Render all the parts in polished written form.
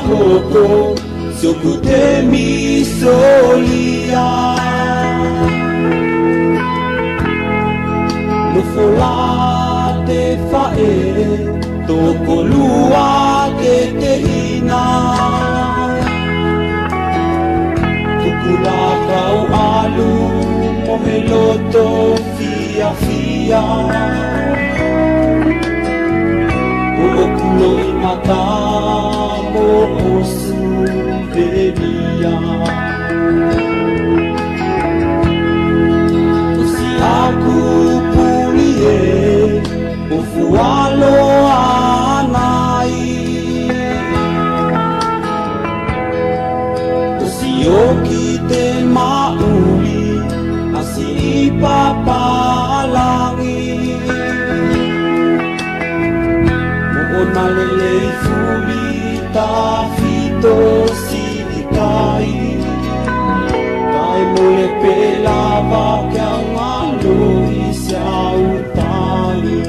hoko Soku te misolia Nufola te fae Toko lua ke te ina Kukula kau alu Mohe loto fia fia Kulo i mata mo osu belia Si aku pulie ufualo anai Si oki te mauli asi ipapalangi Nalelei fuli ta fito si ikai Kai mole pelava ke ang aloi sa utali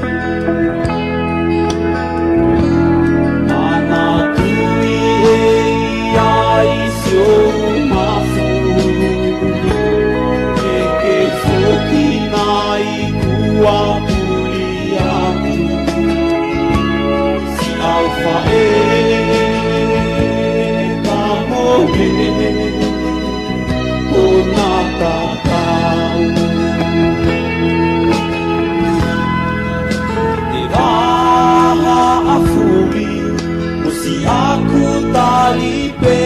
Mana tui ai sio mafu Ke foki nai kua Fae ka mohe o nā tātau Te waha a furi o si aku talipe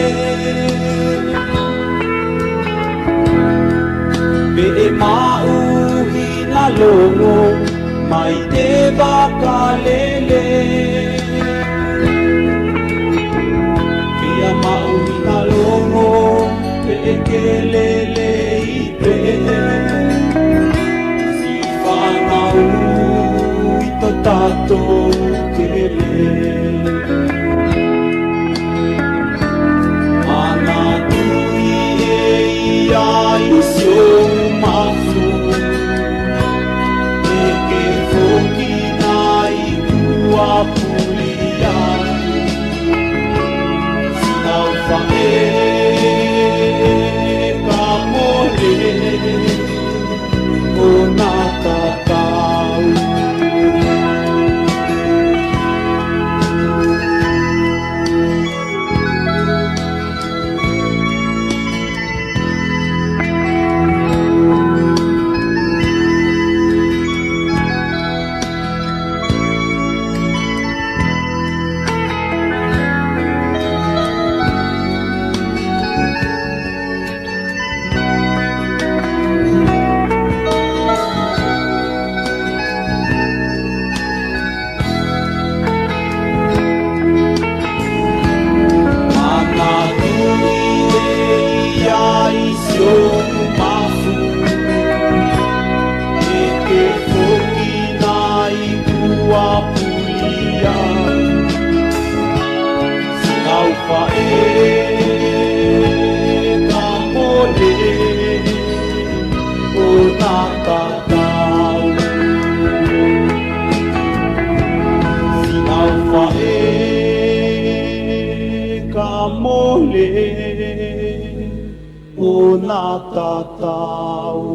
Pe e mauhi na longo mai te wakalele Mauhi na longo pe kelele ipe Si whanau i to tātou kele Ana tui e ai sio mafu E ke foki nai kua pulia Fae ka mole o nā tātau O nā tātau